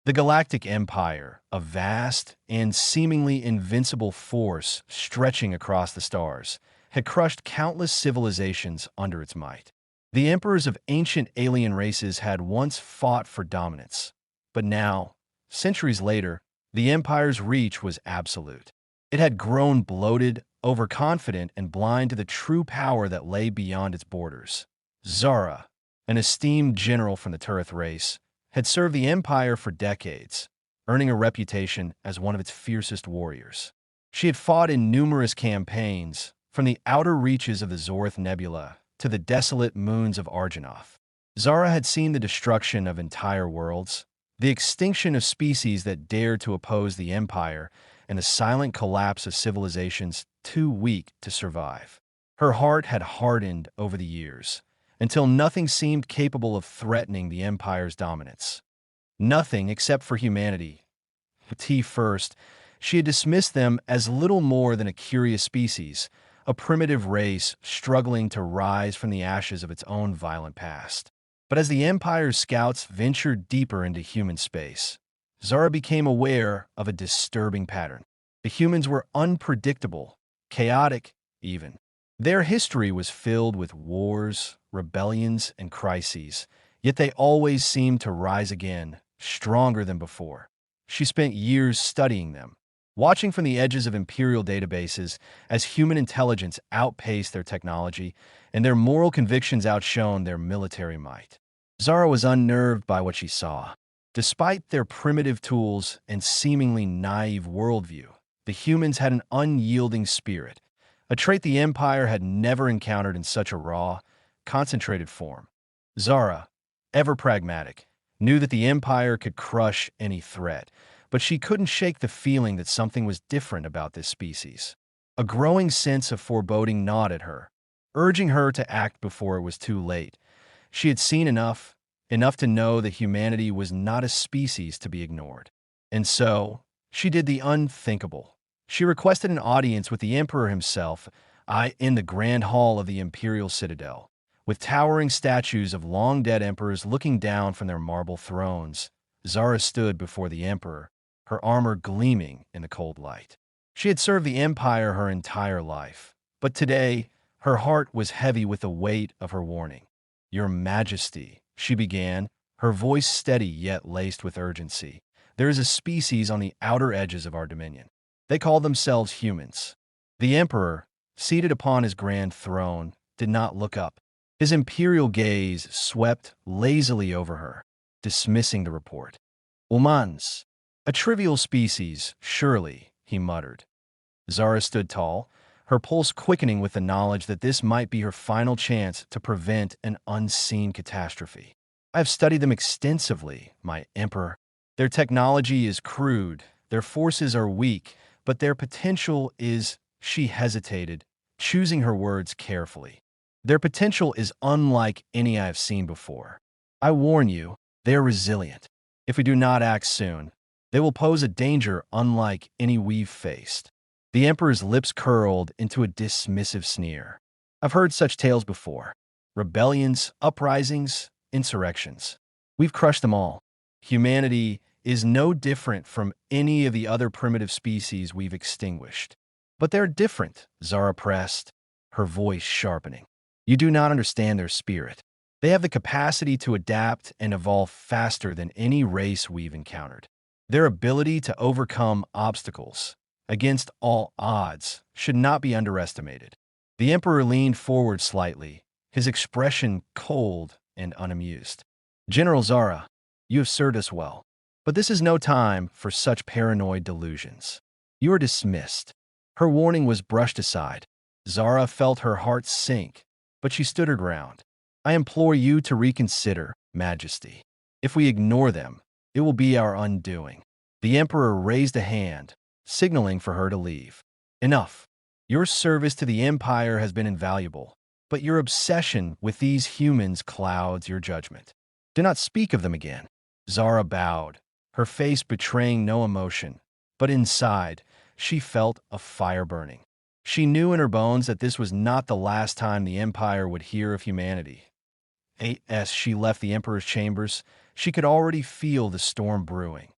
The Galactic Empire, a vast and seemingly invincible force stretching across the stars, had crushed countless civilizations under its might. The emperors of ancient alien races had once fought for dominance, but now, centuries later, the empire's reach was absolute. It had grown bloated, overconfident, and blind to the true power that lay beyond its borders. Zara, an esteemed general from the Turith race, had served the Empire for decades, earning a reputation as one of its fiercest warriors. She had fought in numerous campaigns, from the outer reaches of the Zorth Nebula to the desolate moons of Arjanoth. Zara had seen the destruction of entire worlds, the extinction of species that dared to oppose the Empire, and the silent collapse of civilizations too weak to survive. Her heart had hardened over the years, until nothing seemed capable of threatening the Empire's dominance. Nothing except for humanity. First, she had dismissed them as little more than a curious species, a primitive race struggling to rise from the ashes of its own violent past. But as the Empire's scouts ventured deeper into human space, Zara became aware of a disturbing pattern. The humans were unpredictable, chaotic even. Their history was filled with wars, rebellions, and crises, yet they always seemed to rise again, stronger than before. She spent years studying them, watching from the edges of imperial databases as human intelligence outpaced their technology and their moral convictions outshone their military might. Zara was unnerved by what she saw. Despite their primitive tools and seemingly naive worldview, the humans had an unyielding spirit, a trait the Empire had never encountered in such a raw, concentrated form. Zara, ever pragmatic, knew that the Empire could crush any threat, but she couldn't shake the feeling that something was different about this species. A growing sense of foreboding gnawed at her, urging her to act before it was too late. She had seen enough to know that humanity was not a species to be ignored. And so, she did the unthinkable. She requested an audience with the Emperor himself, in the Grand Hall of the Imperial Citadel. With towering statues of long-dead emperors looking down from their marble thrones, Zara stood before the Emperor, her armor gleaming in the cold light. She had served the Empire her entire life, but today, her heart was heavy with the weight of her warning. "Your Majesty," she began, her voice steady yet laced with urgency. "There is a species on the outer edges of our dominion. They call themselves humans." The Emperor, seated upon his grand throne, did not look up. His imperial gaze swept lazily over her, dismissing the report. "Humans. A trivial species, surely," he muttered. Zara stood tall, her pulse quickening with the knowledge that this might be her final chance to prevent an unseen catastrophe. "I have studied them extensively, my Emperor. Their technology is crude, their forces are weak, but their potential is—" She hesitated, choosing her words carefully. "Their potential is unlike any I have seen before. I warn you, they are resilient. If we do not act soon, they will pose a danger unlike any we've faced." The Emperor's lips curled into a dismissive sneer. "I've heard such tales before. Rebellions, uprisings, insurrections. We've crushed them all. Humanity is no different from any of the other primitive species we've extinguished. But they're different," Zara pressed, her voice sharpening. "You do not understand their spirit. They have the capacity to adapt and evolve faster than any race we've encountered. Their ability to overcome obstacles, against all odds, should not be underestimated." The Emperor leaned forward slightly, his expression cold and unamused. "General Zara, you have served us well, but this is no time for such paranoid delusions. You are dismissed." Her warning was brushed aside. Zara felt her heart sink, but she stood her ground. "I implore you to reconsider, Majesty. If we ignore them, it will be our undoing." The Emperor raised a hand, signaling for her to leave. "Enough. Your service to the Empire has been invaluable, but your obsession with these humans clouds your judgment. Do not speak of them again." Zara bowed, her face betraying no emotion, but inside, she felt a fire burning. She knew in her bones that this was not the last time the Empire would hear of humanity. As she left the Emperor's chambers, she could already feel the storm brewing,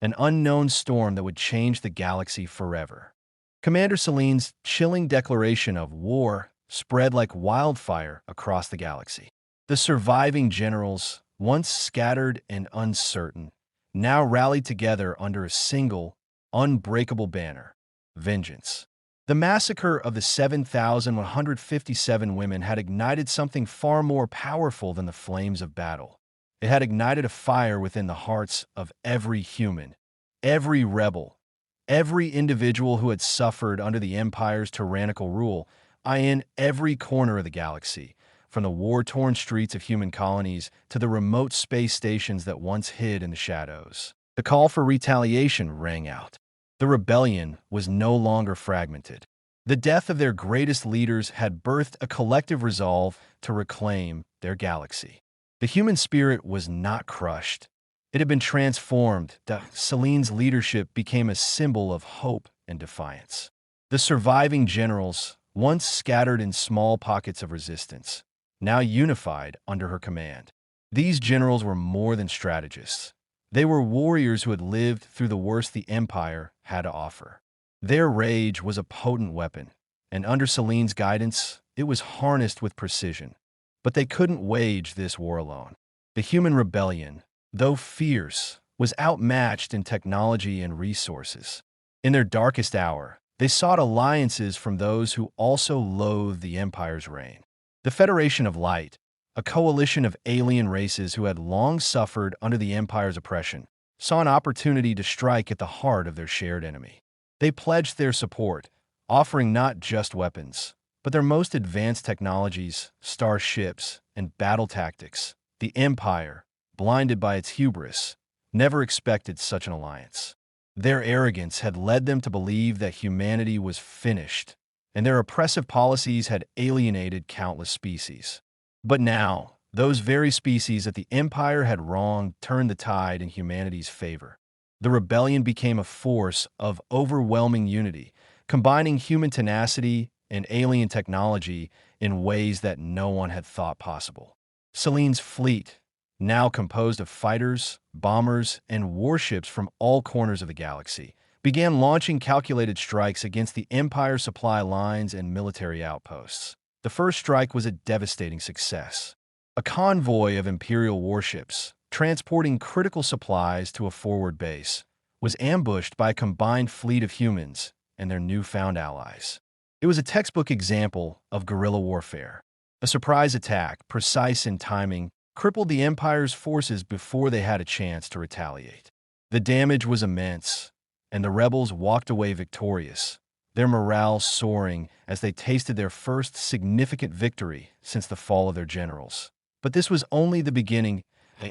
an unknown storm that would change the galaxy forever. Commander Celine's chilling declaration of war spread like wildfire across the galaxy. The surviving generals, once scattered and uncertain, now rallied together under a single, unbreakable banner: vengeance. The massacre of the 7,157 women had ignited something far more powerful than the flames of battle. It had ignited a fire within the hearts of every human, every rebel, every individual who had suffered under the Empire's tyrannical rule, in every corner of the galaxy, from the war-torn streets of human colonies to the remote space stations that once hid in the shadows. The call for retaliation rang out. The rebellion was no longer fragmented. The death of their greatest leaders had birthed a collective resolve to reclaim their galaxy. The human spirit was not crushed. It had been transformed. Celine's leadership became a symbol of hope and defiance. The surviving generals, once scattered in small pockets of resistance, now unified under her command. These generals were more than strategists. They were warriors who had lived through the worst the Empire had to offer. Their rage was a potent weapon, and under Celine's guidance, it was harnessed with precision. But they couldn't wage this war alone. The human rebellion, though fierce, was outmatched in technology and resources. In their darkest hour, they sought alliances from those who also loathed the Empire's reign. The Federation of Light, a coalition of alien races who had long suffered under the Empire's oppression, saw an opportunity to strike at the heart of their shared enemy. They pledged their support, offering not just weapons, but their most advanced technologies, starships, and battle tactics. The Empire, blinded by its hubris, never expected such an alliance. Their arrogance had led them to believe that humanity was finished, and their oppressive policies had alienated countless species. But now, those very species that the Empire had wronged turned the tide in humanity's favor. The rebellion became a force of overwhelming unity, combining human tenacity and alien technology in ways that no one had thought possible. Celine's fleet, now composed of fighters, bombers, and warships from all corners of the galaxy, began launching calculated strikes against the Empire's supply lines and military outposts. The first strike was a devastating success. A convoy of Imperial warships, transporting critical supplies to a forward base, was ambushed by a combined fleet of humans and their newfound allies. It was a textbook example of guerrilla warfare. A surprise attack, precise in timing, crippled the Empire's forces before they had a chance to retaliate. The damage was immense, and the rebels walked away victorious, their morale soaring as they tasted their first significant victory since the fall of their generals. But this was only the beginning.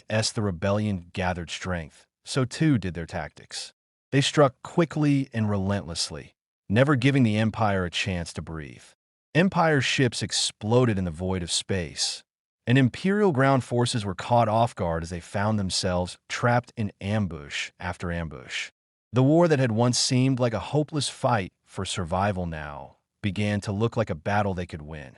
As the rebellion gathered strength, so too did their tactics. They struck quickly and relentlessly, never giving the Empire a chance to breathe. Empire ships exploded in the void of space, and Imperial ground forces were caught off guard as they found themselves trapped in ambush after ambush. The war that had once seemed like a hopeless fight for survival now began to look like a battle they could win.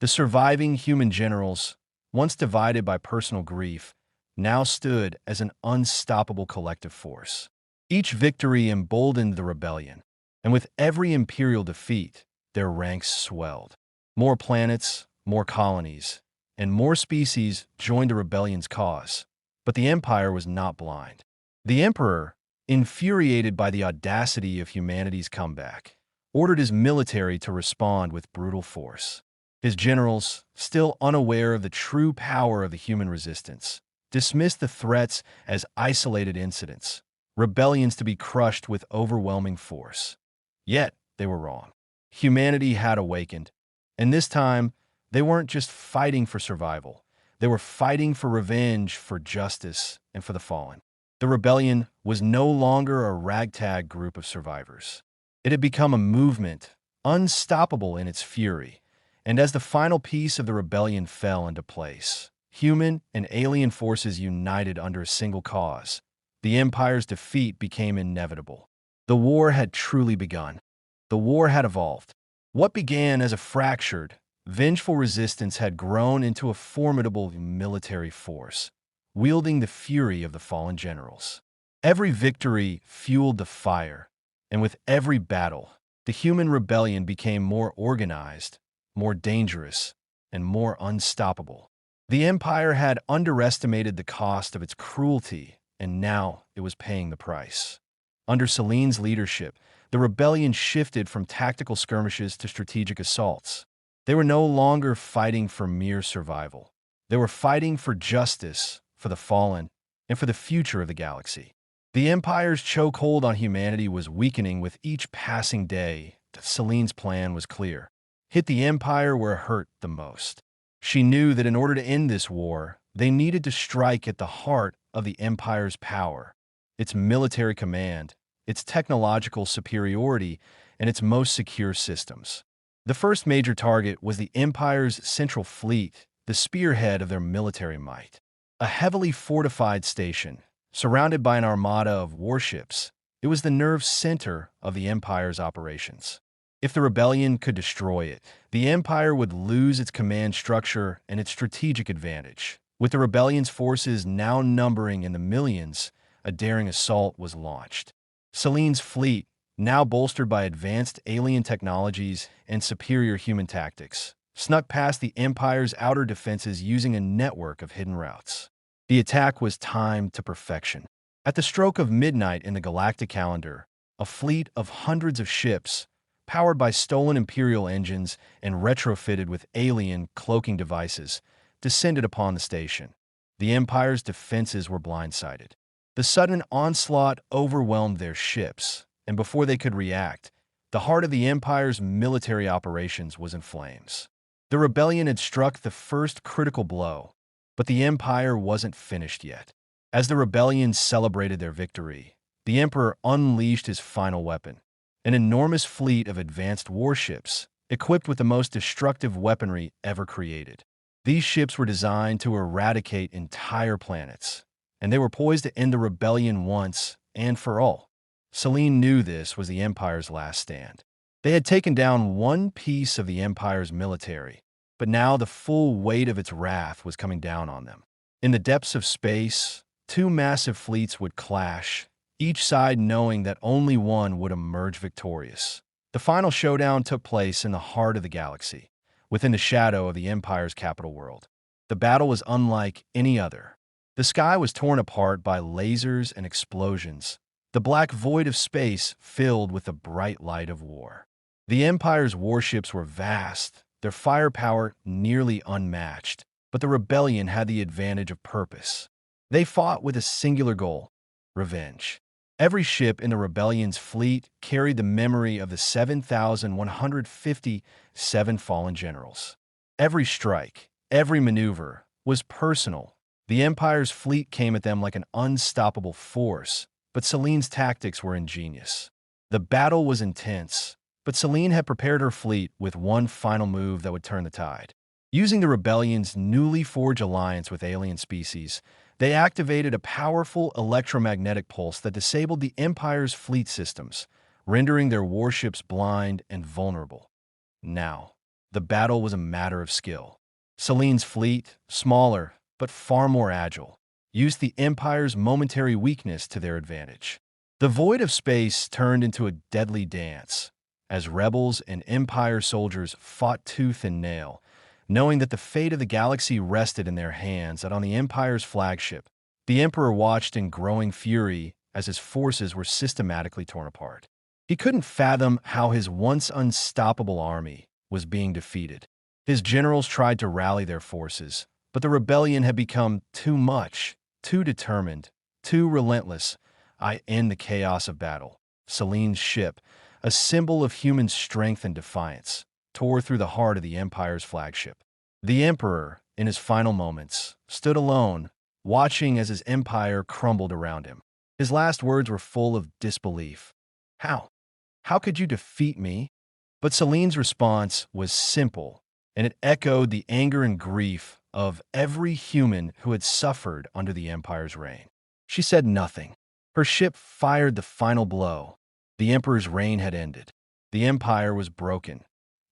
The surviving human generals, once divided by personal grief, now stood as an unstoppable collective force. Each victory emboldened the rebellion, and with every Imperial defeat, their ranks swelled. More planets, more colonies, and more species joined the rebellion's cause. But the Empire was not blind. The Emperor, infuriated by the audacity of humanity's comeback, ordered his military to respond with brutal force. His generals, still unaware of the true power of the human resistance, dismissed the threats as isolated incidents, rebellions to be crushed with overwhelming force. Yet, they were wrong. Humanity had awakened, and this time, they weren't just fighting for survival. They were fighting for revenge, for justice, and for the fallen. The rebellion was no longer a ragtag group of survivors. It had become a movement, unstoppable in its fury, and as the final piece of the rebellion fell into place, human and alien forces united under a single cause. The Empire's defeat became inevitable. The war had truly begun. The war had evolved. What began as a fractured, vengeful resistance had grown into a formidable military force, wielding the fury of the fallen generals. Every victory fueled the fire, and with every battle, the human rebellion became more organized, more dangerous, and more unstoppable. The Empire had underestimated the cost of its cruelty, and now it was paying the price. Under Celine's leadership, the rebellion shifted from tactical skirmishes to strategic assaults. They were no longer fighting for mere survival. They were fighting for justice, for the fallen, and for the future of the galaxy. The Empire's chokehold on humanity was weakening with each passing day. Celine's plan was clear. Hit the Empire where it hurt the most. She knew that in order to end this war, they needed to strike at the heart of the Empire's power, its military command, its technological superiority, and its most secure systems. The first major target was the Empire's central fleet, the spearhead of their military might. A heavily fortified station, surrounded by an armada of warships, it was the nerve center of the Empire's operations. If the rebellion could destroy it, the Empire would lose its command structure and its strategic advantage. With the rebellion's forces now numbering in the millions, a daring assault was launched. Celine's fleet, now bolstered by advanced alien technologies and superior human tactics, snuck past the Empire's outer defenses using a network of hidden routes. The attack was timed to perfection. At the stroke of midnight in the Galactic calendar, a fleet of hundreds of ships, powered by stolen Imperial engines and retrofitted with alien cloaking devices, descended upon the station. The Empire's defenses were blindsided. The sudden onslaught overwhelmed their ships, and before they could react, the heart of the Empire's military operations was in flames. The rebellion had struck the first critical blow, but the Empire wasn't finished yet. As the rebellion celebrated their victory, the Emperor unleashed his final weapon, an enormous fleet of advanced warships, equipped with the most destructive weaponry ever created. These ships were designed to eradicate entire planets, and they were poised to end the rebellion once and for all. Celine knew this was the Empire's last stand. They had taken down one piece of the Empire's military, but now the full weight of its wrath was coming down on them. In the depths of space, two massive fleets would clash, each side knowing that only one would emerge victorious. The final showdown took place in the heart of the galaxy, within the shadow of the Empire's capital world. The battle was unlike any other. The sky was torn apart by lasers and explosions, the black void of space filled with the bright light of war. The Empire's warships were vast, their firepower nearly unmatched, but the rebellion had the advantage of purpose. They fought with a singular goal: revenge. Every ship in the rebellion's fleet carried the memory of the 7,157 fallen generals. Every strike, every maneuver, was personal. The Empire's fleet came at them like an unstoppable force, but Celine's tactics were ingenious. The battle was intense, but Celine had prepared her fleet with one final move that would turn the tide. Using the rebellion's newly forged alliance with alien species, they activated a powerful electromagnetic pulse that disabled the Empire's fleet systems, rendering their warships blind and vulnerable. Now, the battle was a matter of skill. Celine's fleet, smaller but far more agile, used the Empire's momentary weakness to their advantage. The void of space turned into a deadly dance, as rebels and Empire soldiers fought tooth and nail, knowing that the fate of the galaxy rested in their hands. And on the Empire's flagship, the Emperor watched in growing fury as his forces were systematically torn apart. He couldn't fathom how his once unstoppable army was being defeated. His generals tried to rally their forces, but the rebellion had become too much, too determined, too relentless. In the chaos of battle, Celine's ship, a symbol of human strength and defiance, tore through the heart of the Empire's flagship. The Emperor, in his final moments, stood alone, watching as his empire crumbled around him. His last words were full of disbelief. How? How could you defeat me? But Celine's response was simple, and it echoed the anger and grief of every human who had suffered under the Empire's reign. She said nothing. Her ship fired the final blow. The Emperor's reign had ended. The Empire was broken.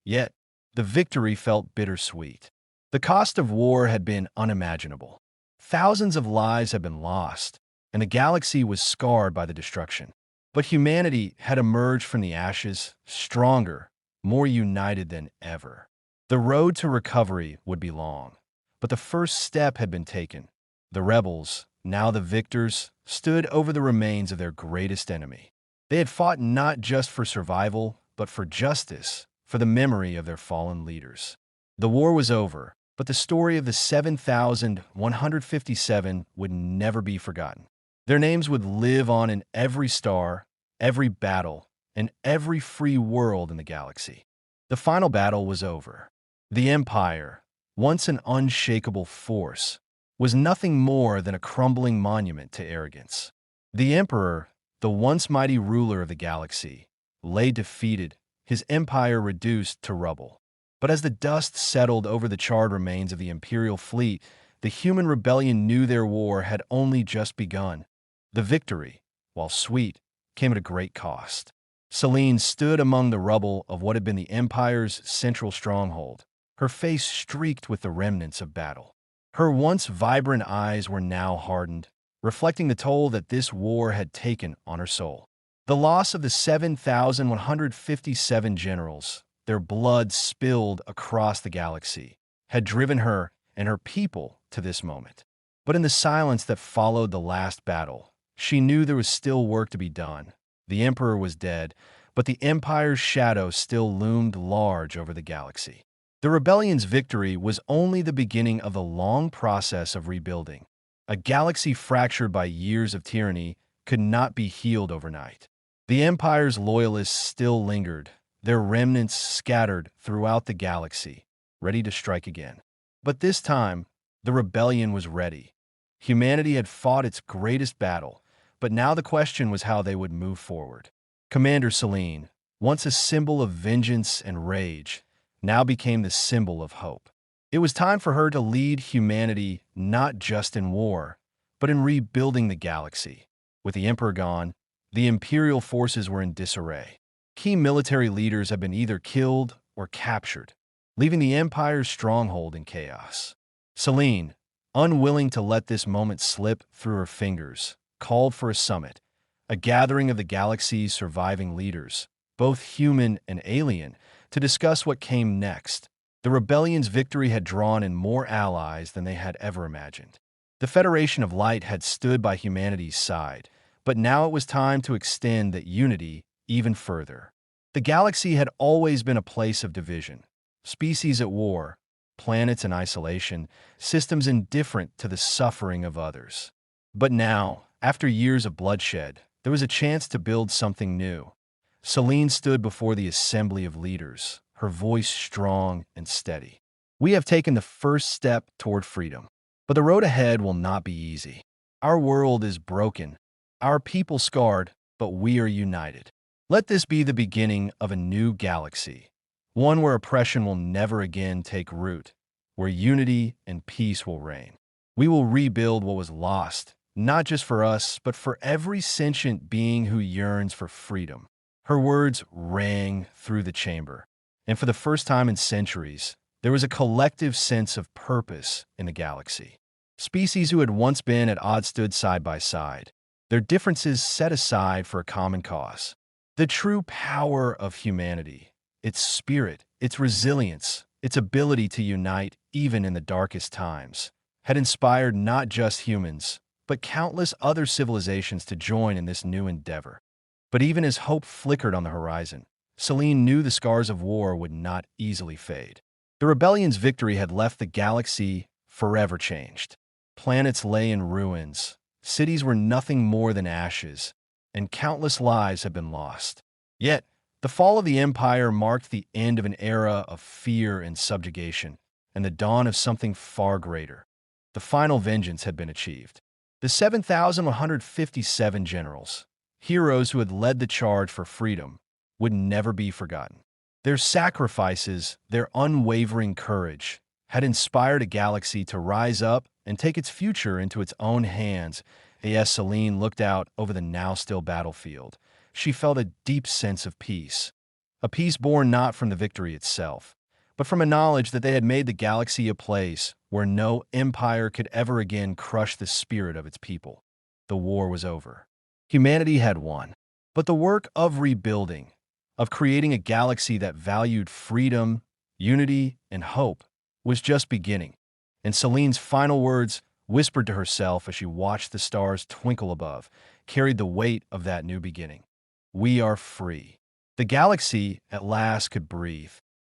Yet, the victory felt bittersweet. The cost of war had been unimaginable. Thousands of lives had been lost, and the galaxy was scarred by the destruction. But humanity had emerged from the ashes stronger, more united than ever. The road to recovery would be long, but the first step had been taken. The rebels, now the victors, stood over the remains of their greatest enemy. They had fought not just for survival, but for justice, for the memory of their fallen leaders. The war was over, but the story of the 7,157 would never be forgotten. Their names would live on in every star, every battle, and every free world in the galaxy. The final battle was over. The Empire, once an unshakable force, was nothing more than a crumbling monument to arrogance. The Emperor, the once mighty ruler of the galaxy, lay defeated, his empire reduced to rubble. But as the dust settled over the charred remains of the Imperial fleet, the human rebellion knew their war had only just begun. The victory, while sweet, came at a great cost. Selene stood among the rubble of what had been the Empire's central stronghold, her face streaked with the remnants of battle. Her once vibrant eyes were now hardened, reflecting the toll that this war had taken on her soul. The loss of the 7,157 generals, their blood spilled across the galaxy, had driven her and her people to this moment. But in the silence that followed the last battle, she knew there was still work to be done. The Emperor was dead, but the Empire's shadow still loomed large over the galaxy. The rebellion's victory was only the beginning of the long process of rebuilding. A galaxy fractured by years of tyranny could not be healed overnight. The Empire's loyalists still lingered, their remnants scattered throughout the galaxy, ready to strike again. But this time, the rebellion was ready. Humanity had fought its greatest battle, but now the question was how they would move forward. Commander Selene, once a symbol of vengeance and rage, now became the symbol of hope. It was time for her to lead humanity not just in war, but in rebuilding the galaxy. With the Emperor gone, the Imperial forces were in disarray. Key military leaders had been either killed or captured, leaving the Empire's stronghold in chaos. Selene, unwilling to let this moment slip through her fingers, called for a summit, a gathering of the galaxy's surviving leaders, both human and alien, to discuss what came next. The rebellion's victory had drawn in more allies than they had ever imagined. The Federation of Light had stood by humanity's side, but now it was time to extend that unity even further. The galaxy had always been a place of division, species at war, planets in isolation, systems indifferent to the suffering of others. But now, after years of bloodshed, there was a chance to build something new. Selene stood before the assembly of leaders, her voice strong and steady. We have taken the first step toward freedom, but the road ahead will not be easy. Our world is broken, our people scarred, but we are united. Let this be the beginning of a new galaxy, one where oppression will never again take root, where unity and peace will reign. We will rebuild what was lost, not just for us, but for every sentient being who yearns for freedom. Her words rang through the chamber, and for the first time in centuries, there was a collective sense of purpose in the galaxy. Species who had once been at odds stood side by side, their differences set aside for a common cause. The true power of humanity, its spirit, its resilience, its ability to unite even in the darkest times, had inspired not just humans, but countless other civilizations to join in this new endeavor. But even as hope flickered on the horizon, Selene knew the scars of war would not easily fade. The rebellion's victory had left the galaxy forever changed. Planets lay in ruins, cities were nothing more than ashes, and countless lives had been lost. Yet, the fall of the Empire marked the end of an era of fear and subjugation, and the dawn of something far greater. The final vengeance had been achieved. The 7,157 generals, heroes who had led the charge for freedom, would never be forgotten. Their sacrifices, their unwavering courage, had inspired a galaxy to rise up and take its future into its own hands. As Selene looked out over the now-still battlefield, she felt a deep sense of peace. A peace born not from the victory itself, but from a knowledge that they had made the galaxy a place where no empire could ever again crush the spirit of its people. The war was over. Humanity had won. But the work of rebuilding, of creating a galaxy that valued freedom, unity, and hope, was just beginning. And Celine's final words, whispered to herself as she watched the stars twinkle above, carried the weight of that new beginning. We are free. The galaxy, at last, could breathe.